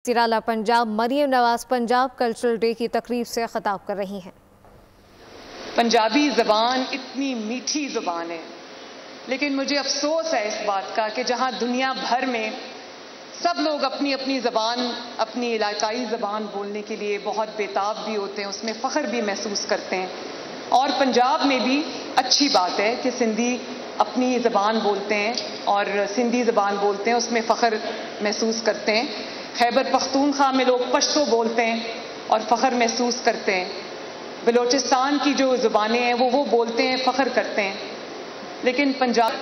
وزیر اعلیٰ Punjab Maryam Nawaz Punjab cultural day کی تقریب سے خطاب کر رہی ہیں۔ پنجابی زبان اتنی میٹھی زبان ہے، لیکن مجھے افسوس ہے اس بات کا کہ جہاں دنیا بھر میں سب لوگ اپنی اپنی زبان، اپنی علاقائی زبان بولنے کے لیے بہت بےتاب بھی ہوتے ہیں، اس میں فخر بھی محسوس کرتے ہیں، اور پنجاب میں بھی اچھی بات ہے کہ سندھی اپنی زبان بولتے ہیں اور سندھی زبان بولتے ہیں، اس میں فخر محسوس کرتے ہیں۔ خیبر پختونخوا میں لوگ پشتو بولتے ہیں اور فخر محسوس کرتے ہیں۔ بلوچستان کی جو زبانیں ہیں وہ بولتے ہیں، فخر کرتے ہیں، لیکن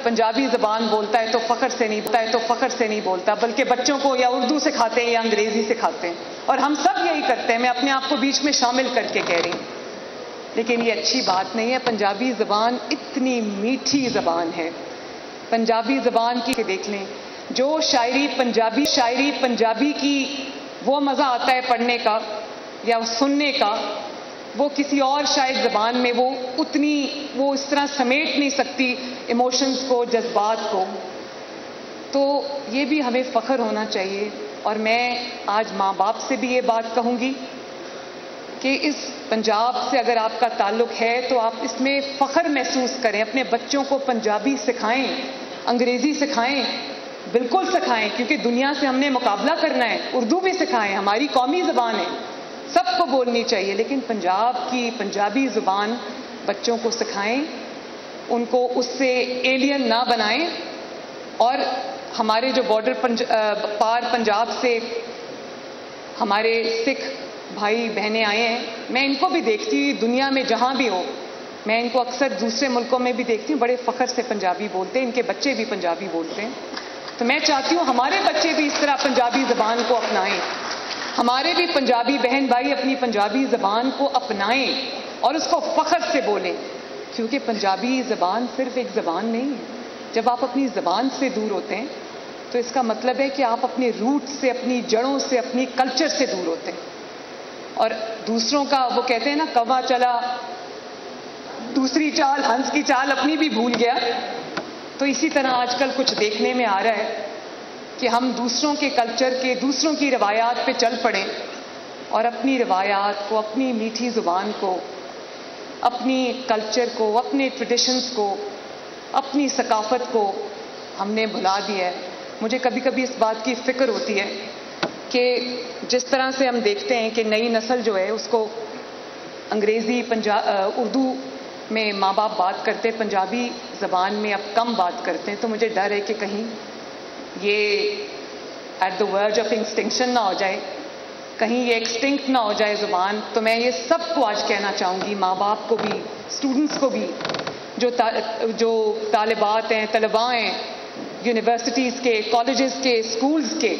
پنجابی زبان بولتا ہے تو فخر سے نہیں بولتا، بلکہ بچوں کو یا اردو سکھاتے ہیں یا انگریزی سکھاتے ہیں، اور ہم سب یہی کرتے ہیں۔ میں اپنے آپ کو بیچ میں شامل کر کے کہہ رہی ہوں، لیکن یہ اچھی بات نہیں ہے۔ پنجابی زبان اتنی میٹھی زبان ہے، پنجابی زبان کی دیکھ لیں، جو شاعری پنجابی کی وہ مزہ آتا ہے پڑھنے کا یا سننے کا، وہ کسی اور شاید زبان میں وہ اس طرح سمیٹ نہیں سکتی ایموشنز کو، جذبات کو۔ تو یہ بھی ہمیں فخر ہونا چاہیے، اور میں آج ماں باپ سے بھی یہ بات کہوں گی کہ اس پنجاب سے اگر آپ کا تعلق ہے تو آپ اس میں فخر محسوس کریں، اپنے بچوں کو پنجابی سکھائیں، انگریزی سکھائیں، بالکل سکھائیں، کیونکہ دنیا سے ہم نے مقابلہ کرنا ہے۔ اردو بھی سکھائیں، ہماری قومی زبان ہے، سب کو بولنی چاہیے، لیکن پنجابی زبان بچوں کو سکھائیں، ان کو اس سے ایلین نہ بنائیں۔ اور ہمارے جو بارڈر پار پنجاب سے ہمارے سکھ بھائی بہنیں آئے ہیں، میں ان کو بھی دیکھتی ہوں دنیا میں جہاں بھی ہو، میں ان کو اکثر دوسرے ملکوں میں بھی دیکھتی ہوں، بڑے فخر سے پنجابی بولتے ہیں، ان کے بچے بھی پنجابی بولتے ہیں۔ تو میں چاہتی ہوں ہمارے بچے بھی اس طرح پنجابی زبان کو اپنائیں، ہمارے بھی پنجابی بہن بھائی اپنی پنجابی زبان کو اپنائیں اور اس کو فخر سے بولیں، کیونکہ پنجابی زبان صرف ایک زبان نہیں ہے۔ جب آپ اپنی زبان سے دور ہوتے ہیں تو اس کا مطلب ہے کہ آپ اپنے روٹ سے، اپنی جڑوں سے، اپنی کلچر سے دور ہوتے ہیں، اور دوسروں کا وہ کہتے ہیں نا، کوا چلا دوسری چال، ہنس کی چال اپنی بھی بھول گیا۔ تو اسی طرح آج کل کچھ دیکھنے میں آ رہا ہے کہ ہم دوسروں کے کلچر کے، دوسروں کی روایات پہ چل پڑیں، اور اپنی روایات کو، اپنی میٹھی زبان کو، اپنی کلچر کو، اپنے ٹریڈیشنز کو، اپنی ثقافت کو ہم نے بھلا دیا ہے۔ مجھے کبھی کبھی اس بات کی فکر ہوتی ہے کہ جس طرح سے ہم دیکھتے ہیں کہ نئی نسل جو ہے اس کو انگریزی، اردو میں ماں باپ بات کرتے، پنجابی زبان میں اب کم بات کرتے ہیں، تو مجھے ڈر ہے کہ کہیں یہ ایٹ دا ورج آف ایکسٹنکشن نہ ہو جائے، کہیں یہ ایکسٹنکٹ نہ ہو جائے زبان۔ تو میں یہ سب کو آج کہنا چاہوں گی، ماں باپ کو بھی، اسٹوڈنٹس کو بھی، جو طالبات ہیں، طلباء ہیں، یونیورسٹیز کے، کالجز کے، اسکولز کے،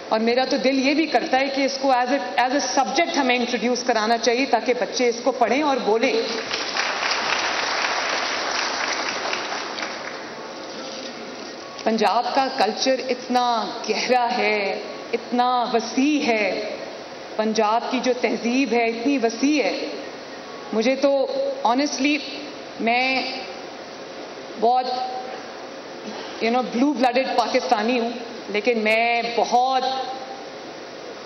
اور میرا تو دل یہ بھی کرتا ہے کہ اس کو ایز اے سبجیکٹ ہمیں انٹروڈیوس کرانا چاہیے تاکہ بچے اس کو پڑھیں اور بولیں۔ پنجاب کا کلچر اتنا گہرا ہے، اتنا وسیع ہے، پنجاب کی جو تہذیب ہے اتنی وسیع ہے۔ مجھے تو آنیسٹلی میں بہت بلو بلڈڈ پاکستانی ہوں، لیکن میں بہت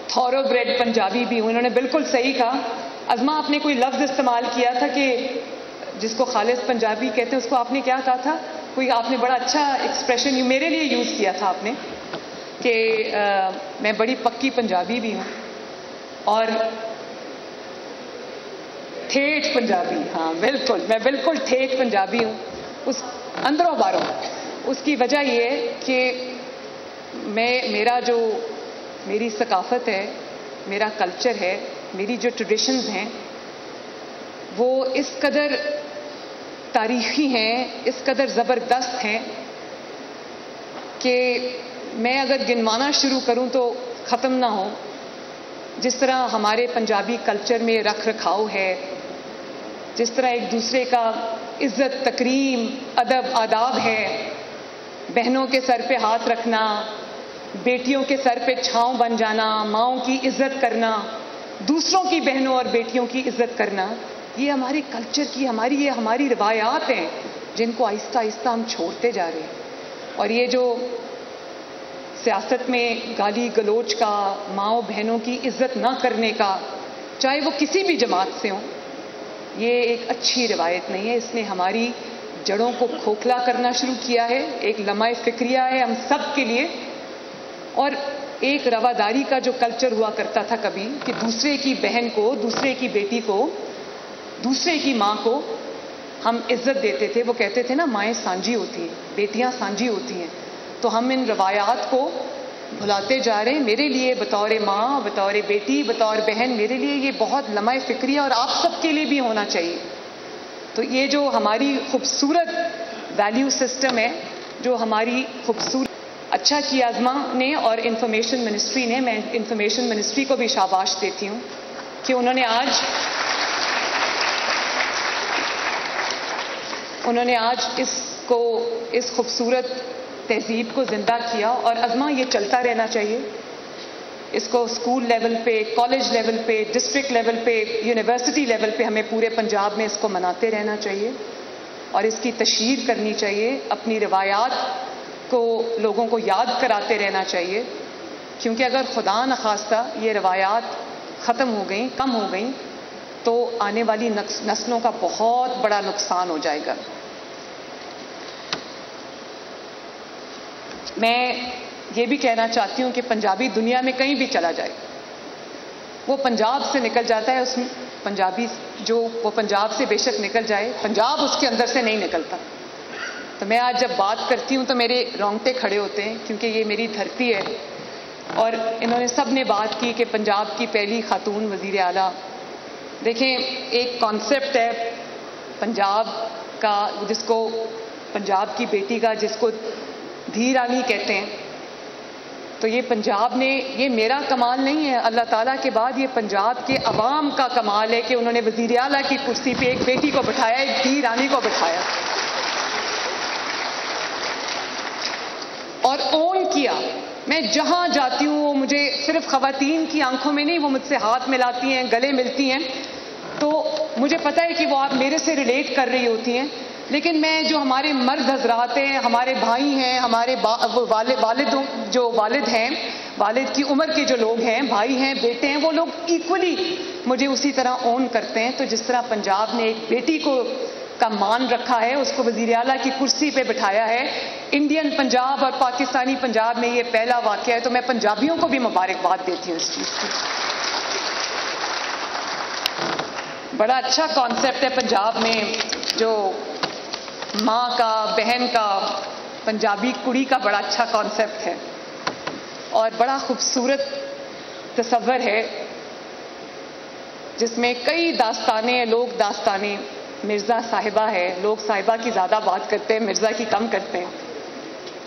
تھورو بریڈ پنجابی بھی ہوں۔ انہوں نے بالکل صحیح کہا، ازما آپ نے کوئی لفظ استعمال کیا تھا کہ جس کو خالص پنجابی کہتے ہیں، اس کو آپ نے کیا کہا تھا؟ آپ نے بڑا اچھا ایکسپریشن میرے لیے یوز کیا تھا آپ نے، کہ میں بڑی پکی پنجابی بھی ہوں اور ٹھیٹھ پنجابی۔ ہاں بالکل، میں بالکل ٹھیٹھ پنجابی ہوں، اس اندروں باروں۔ اس کی وجہ یہ ہے کہ میری ثقافت ہے، میرا کلچر ہے، میری جو ٹریڈیشنز ہیں وہ اس قدر تاریخی ہیں، اس قدر زبردست ہیں کہ میں اگر گنوانا شروع کروں تو ختم نہ ہو۔ جس طرح ہمارے پنجابی کلچر میں رکھ رکھاؤ ہے، جس طرح ایک دوسرے کا عزت، تکریم، ادب، آداب ہے، بہنوں کے سر پہ ہاتھ رکھنا، بیٹیوں کے سر پہ چھاؤں بن جانا، ماؤں کی عزت کرنا، دوسروں کی بہنوں اور بیٹیوں کی عزت کرنا، یہ ہمارے کلچر کی، ہماری روایات ہیں جن کو آہستہ آہستہ ہم چھوڑتے جا رہے ہیں۔ اور یہ جو سیاست میں گالی گلوچ کا، ماؤں بہنوں کی عزت نہ کرنے کا، چاہے وہ کسی بھی جماعت سے ہوں، یہ ایک اچھی روایت نہیں ہے. اس نے ہماری جڑوں کو کھوکھلا کرنا شروع کیا ہے. ایک لمحہ فکریہ ہے ہم سب کے لیے، اور ایک رواداری کا جو کلچر ہوا کرتا تھا کبھی کہ دوسرے کی بہن کو، دوسرے کی بیٹی کو، دوسرے کی ماں کو ہم عزت دیتے تھے. وہ کہتے تھے نا مائیں سانجھی ہوتی ہیں، بیٹیاں سانجھی ہوتی ہیں. تو ہم ان روایات کو بھلاتے جا رہے ہیں. میرے لیے بطور ماں، بطور بیٹی، بطور بہن، میرے لیے یہ بہت لمحہ فکریہ اور آپ سب کے لیے بھی ہونا چاہیے. تو یہ جو ہماری خوبصورت ویلیو سسٹم ہے، جو ہماری خوبصورت اچھا کیا ازما نے اور انفارمیشن منسٹری نے، میں انفارمیشن منسٹری کو بھی شاباش دیتی ہوں کہ انہوں نے آج اس خوبصورت تہذیب کو زندہ کیا. اور ازما یہ چلتا رہنا چاہیے. اس کو اسکول لیول پہ، کالج لیول پہ، ڈسٹرکٹ لیول پہ، یونیورسٹی لیول پہ ہمیں پورے پنجاب میں اس کو مناتے رہنا چاہیے اور اس کی تشہیر کرنی چاہیے. اپنی روایات کو لوگوں کو یاد کراتے رہنا چاہیے، کیونکہ اگر خدا نخواستہ یہ روایات ختم ہو گئیں، کم ہو گئیں، تو آنے والی نسلوں کا بہت بڑا نقصان ہو جائے گا. میں یہ بھی کہنا چاہتی ہوں کہ پنجابی دنیا میں کہیں بھی چلا جائے، وہ پنجاب سے نکل جاتا ہے. اس میں پنجابی جو وہ پنجاب سے بے شک نکل جائے، پنجاب اس کے اندر سے نہیں نکلتا. تو میں آج جب بات کرتی ہوں تو میرے رونگٹے کھڑے ہوتے ہیں، کیونکہ یہ میری دھرتی ہے. اور انہوں نے سب نے بات کی کہ پنجاب کی پہلی خاتون وزیر اعلیٰ. دیکھیں، ایک کانسیپٹ ہے پنجاب کا، جس کو پنجاب کی بیٹی کا، جس کو دھی رانی کہتے ہیں. تو یہ پنجاب نے، یہ میرا کمال نہیں ہے، اللہ تعالیٰ کے بعد یہ پنجاب کے عوام کا کمال ہے کہ انہوں نے وزیر اعلیٰ کی کرسی پہ ایک بیٹی کو بٹھایا، ایک دھی رانی کو بٹھایا اور اون کیا. میں جہاں جاتی ہوں وہ مجھے صرف خواتین کی آنکھوں میں نہیں، وہ مجھ سے ہاتھ ملاتی ہیں، گلے ملتی ہیں، تو مجھے پتہ ہے کہ وہ آپ میرے سے ریلیٹ کر رہی ہوتی ہیں. لیکن میں جو ہمارے مرد حضرات ہیں، ہمارے بھائی ہیں، ہمارے والد ہیں، والد کی عمر کے جو لوگ ہیں، بھائی ہیں، بیٹے ہیں، وہ لوگ ایکولی مجھے اسی طرح اون کرتے ہیں. تو جس طرح پنجاب نے ایک بیٹی کا مان رکھا ہے، اس کو وزیر اعلیٰ کی کرسی پہ بٹھایا ہے، انڈین پنجاب اور پاکستانی پنجاب میں یہ پہلا واقعہ ہے. تو میں پنجابیوں کو بھی مبارکباد دیتی ہوں اس چیز کی. بڑا اچھا کانسیپٹ ہے پنجاب میں، جو ماں کا، بہن کا، پنجابی کڑی کا بڑا اچھا کانسیپٹ ہے اور بڑا خوبصورت تصور ہے، جس میں کئی داستانیں، لوگ داستانیں. مرزا صاحبہ ہے، لوگ صاحبہ کی زیادہ بات کرتے ہیں، مرزا کی کم کرتے ہیں.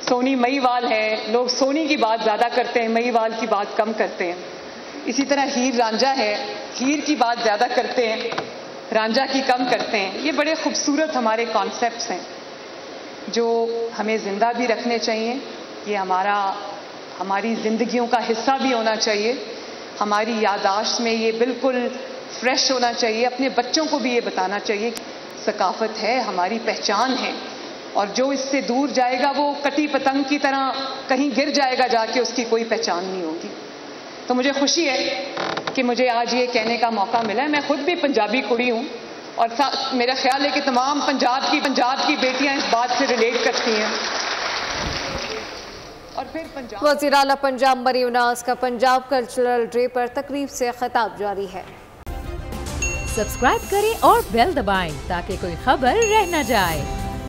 سونی مئی وال ہے، لوگ سونی کی بات زیادہ کرتے ہیں، مئی وال کی بات کم کرتے ہیں. اسی طرح ہیر رانجھا ہے، ہیر کی بات زیادہ کرتے ہیں، رانجھا کی کم کرتے ہیں. یہ بڑے خوبصورت ہمارے کانسیپٹس ہیں جو ہمیں زندہ بھی رکھنے چاہیے. یہ ہماری زندگیوں کا حصہ بھی ہونا چاہیے. ہماری یادداشت میں یہ بالکل فریش ہونا چاہیے. اپنے بچوں کو بھی یہ بتانا چاہیے کہ ثقافت ہے، ہماری پہچان ہے، اور جو اس سے دور جائے گا وہ کٹی پتنگ کی طرح کہیں گر جائے گا، جا کے اس کی کوئی پہچان نہیں ہوگی. تو مجھے خوشی ہے کہ مجھے آج یہ کہنے کا موقع ملا ہے. میں خود بھی پنجابی کڑی ہوں اور میرا خیال ہے کہ تمام پنجاب کی بیٹیاں اس بات سے ریلیٹ کرتی ہیں. اور پھر وزیر اعلیٰ پنجاب مریم نواز کا پنجاب کلچرل ڈے پر تقریب سے خطاب جاری ہے. سبسکرائب کریں اور بیل دبائیں تاکہ کوئی خبر رہ نہ جائے.